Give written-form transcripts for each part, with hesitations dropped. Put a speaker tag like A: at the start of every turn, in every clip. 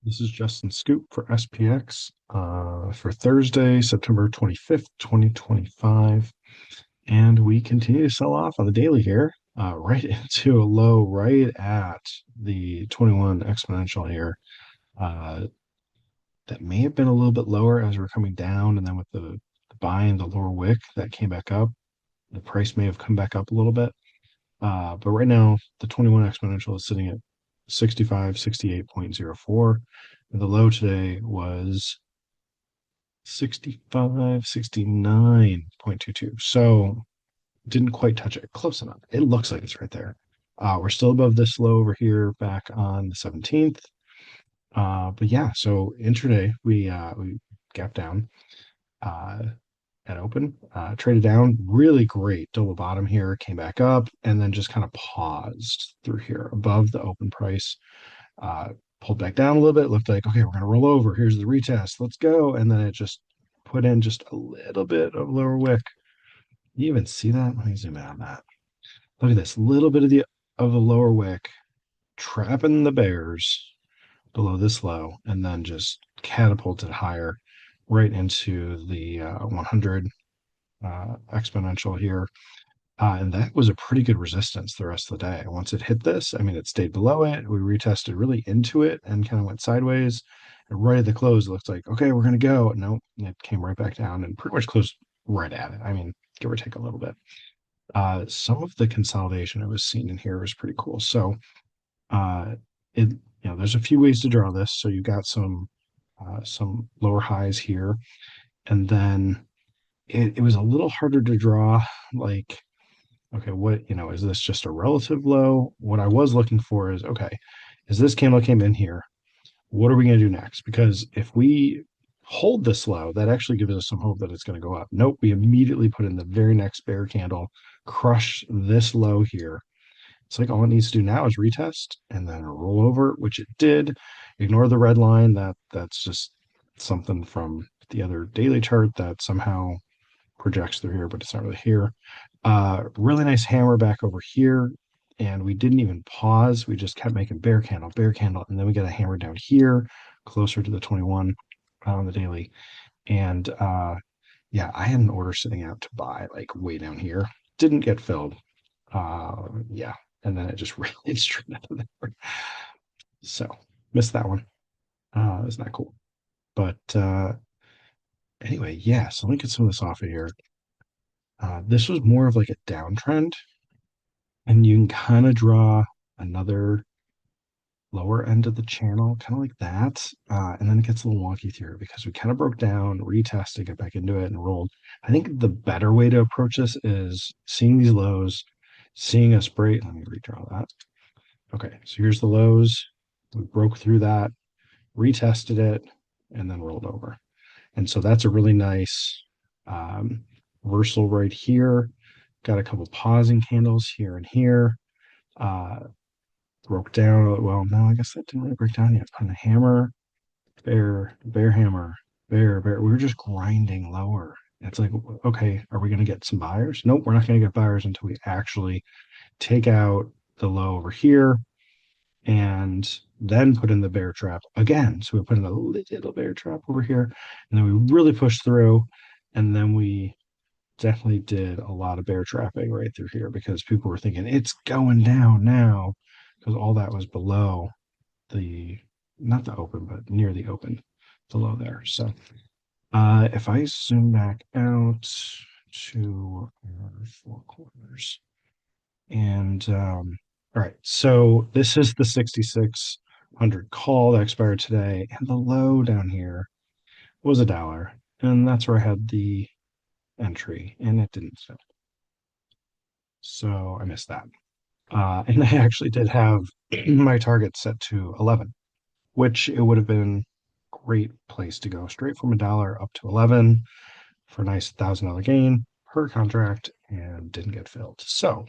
A: This is Justin Scoop for SPX for Thursday, September 25th, 2025. And we continue to sell off on the daily here, right into a low right at the 21 exponential here. Uh, that may have been a little bit lower as we're coming down. And then with the buy and the lower wick that came back up, the price may have come back up a little bit. But right now, the 21 exponential is sitting at 65, 68.04. And the low today was 65, 69.22. So didn't quite touch it. Close enough. It looks like it's right there. We're still above this low over here back on the 17th. But yeah, so intraday we gapped down. Uh, at open, traded down, really great double bottom here, came back up, and then just kind of paused through here above the open price. Uh, Pulled back down a little bit, looked like, okay, we're going to roll over. Here's the retest. Let's go. And then it just put in just a little bit of lower wick. You even see that? Let me zoom in on that. Look at this little bit of the lower wick trapping the bears below this low, and then just catapulted higher right into the 100 exponential here. And that was a pretty good resistance the rest of the day. Once it hit this, I mean, it stayed below it. We retested really into it and kind of went sideways. And right at the close, it looked like, okay, we're going to go. No, it came right back down and pretty much closed right at it. I mean, give or take a little bit. Some of the consolidation I was seeing in here was pretty cool. So, uh, there's a few ways to draw this. So you got some lower highs here, and then it was a little harder to draw. Like, okay, is this just a relative low? What I was looking for is, okay, as this candle came in here, what are we going to do next? Because if we hold this low, that actually gives us some hope that it's going to go up. Nope, we immediately put in the very next bear candle, crush this low here. It's like all it needs to do now is retest and then roll over, which it did. Ignore the red line. That's just something from the other daily chart that somehow projects through here, but it's not really here. Really nice hammer back over here. And we didn't even pause. We just kept making bear candle. And then we got a hammer down here, closer to the 21 on the daily. And yeah, I had an order sitting out to buy like way down here. Didn't get filled. Yeah. And then it just really straight out of there. So missed that one. It's not cool. But anyway, yeah. So let me get some of this off of here. This was more of like a downtrend, and you can kind of draw another lower end of the channel, kind of like that. And then it gets a little wonky through because we kind of broke down, retested, got back into it, and rolled. I think the better way to approach this is seeing these lows, seeing us break. Let me redraw that. Okay, so here's the lows. We broke through that, retested it, and then rolled over. And so that's a really nice reversal right here. Got a couple pausing candles here and here. Uh, Broke down. Well, no, I guess that didn't really break down yet. Put a hammer, bear hammer, bear. We were just grinding lower. It's like, okay, are we going to get some buyers? Nope, we're not going to get buyers until we actually take out the low over here and then put in the bear trap again. So we put in a little bear trap over here, and then we really pushed through, and then we definitely did a lot of bear trapping right through here because people were thinking it's going down now because all that was below the, not the open, but near the open below there. So if I zoom back out to our four corners, and all right, so this is the 6600 call that expired today, and the low down here was $1, and that's where I had the entry, and it didn't fit. So I missed that. And I actually did have my target set to 11, which it would have been a great place to go straight from $1 up to 11 for a nice $1,000 gain per contract, and didn't get filled. So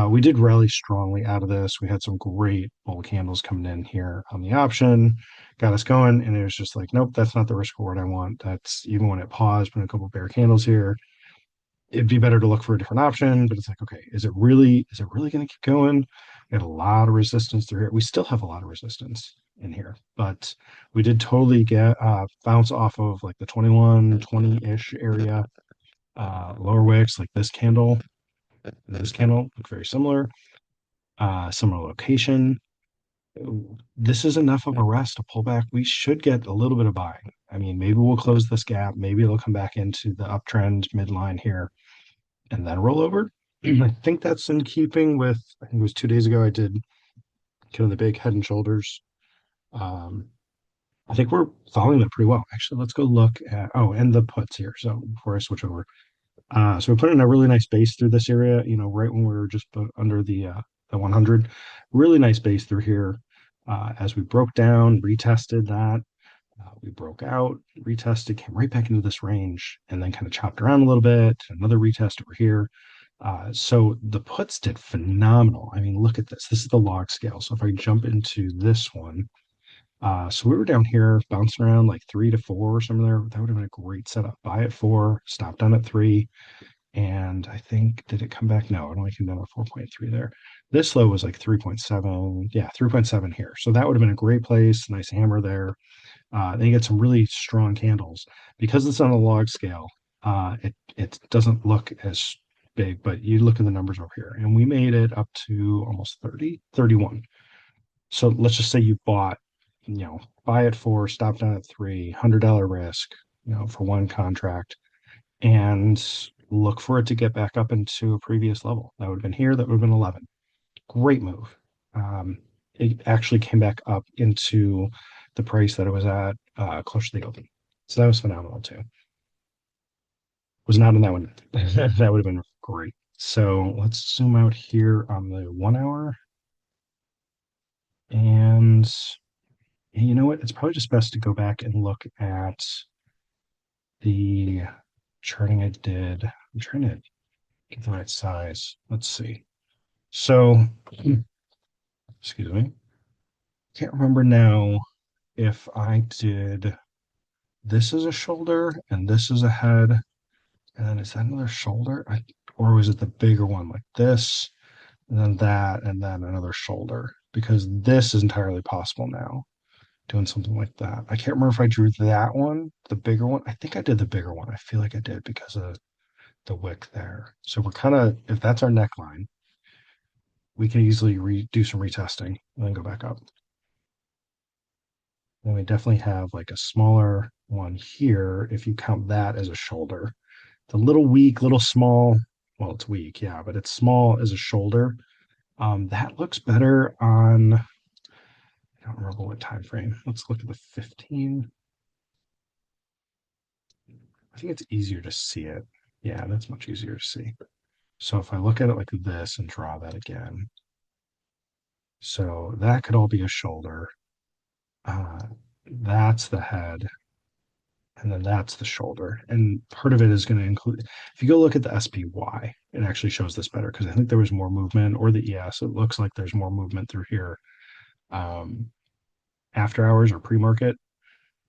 A: we did rally strongly out of this. We had some great bull candles coming in here on the option, got us going, and it was just like, nope, that's not the risk reward I want. That's even when it paused, put a couple bear candles here. It'd be better to look for a different option, but it's like, okay, is it really going to keep going? We had a lot of resistance through here. We still have a lot of resistance. in here. But we did totally get bounce off of like the 21, 20-ish area. Lower wicks like this candle look very similar. Similar location. This is enough of a rest to pull back. We should get a little bit of buying. I mean, maybe we'll close this gap. Maybe it'll come back into the uptrend midline here and then roll over. I think that's in keeping with, I think it was 2 days ago, I did kind of the big head and shoulders. Um, I think we're following that pretty well. Actually, let's go look at, oh, and the puts here. So before I switch over, so we put in a really nice base through this area, right when we were just under the 100. Really nice base through here. As we broke down, retested that, we broke out, retested, came right back into this range, and then kind of chopped around a little bit. Another retest over here. So the puts did phenomenal. I mean, look at this. This is the log scale. So if I jump into this one, so we were down here bouncing around like 3 to 4 or something there. That would have been a great setup. Buy at 4, stop down at 3. And I think, did it come back? No, it only came down to 4.3 there. This low was like 3.7. Yeah, 3.7 here. So that would have been a great place. Nice hammer there. Then you get some really strong candles. Because it's on a log scale, it doesn't look as big, but you look at the numbers over here. And we made it up to almost 30, 31. So let's just say you bought, buy at 4, stop down at 3, $100 risk, for one contract, and look for it to get back up into a previous level. That would have been here, that would have been 11. Great move. It actually came back up into the price that it was at close to the open. So that was phenomenal too. Was not in that one. That would have been great. So let's zoom out here on the 1 hour. And you know what? It's probably just best to go back and look at the charting I did. I'm trying to get the right size. Let's see. So, excuse me. Can't remember now if I did this as a shoulder and this as a head, and then is that another shoulder? Or was it the bigger one like this, and then that, and then another shoulder? Because this is entirely possible now, doing something like that. I can't remember if I drew that one, the bigger one. I think I did the bigger one. I feel like I did because of the wick there. So we're kind of, if that's our neckline, we can easily do some retesting and then go back up. Then we definitely have like a smaller one here if you count that as a shoulder. The little weak, little small, well, it's weak, yeah, but it's small as a shoulder. That looks better on, I don't remember what time frame. Let's look at the 15. I think it's easier to see it. Yeah, that's much easier to see. So if I look at it like this and draw that again, so that could all be a shoulder. That's the head, and then that's the shoulder. And part of it is going to include, if you go look at the SPY, it actually shows this better because I think there was more movement, or the ES, it looks like there's more movement through here after hours or pre-market.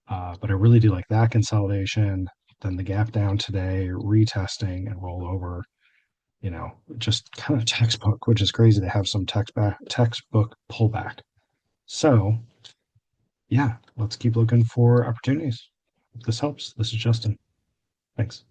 A: But I really do like that consolidation, then the gap down today, retesting and roll over, just kind of textbook, which is crazy to have some textbook pullback. So yeah, let's keep looking for opportunities. If this helps. This is Justin. Thanks.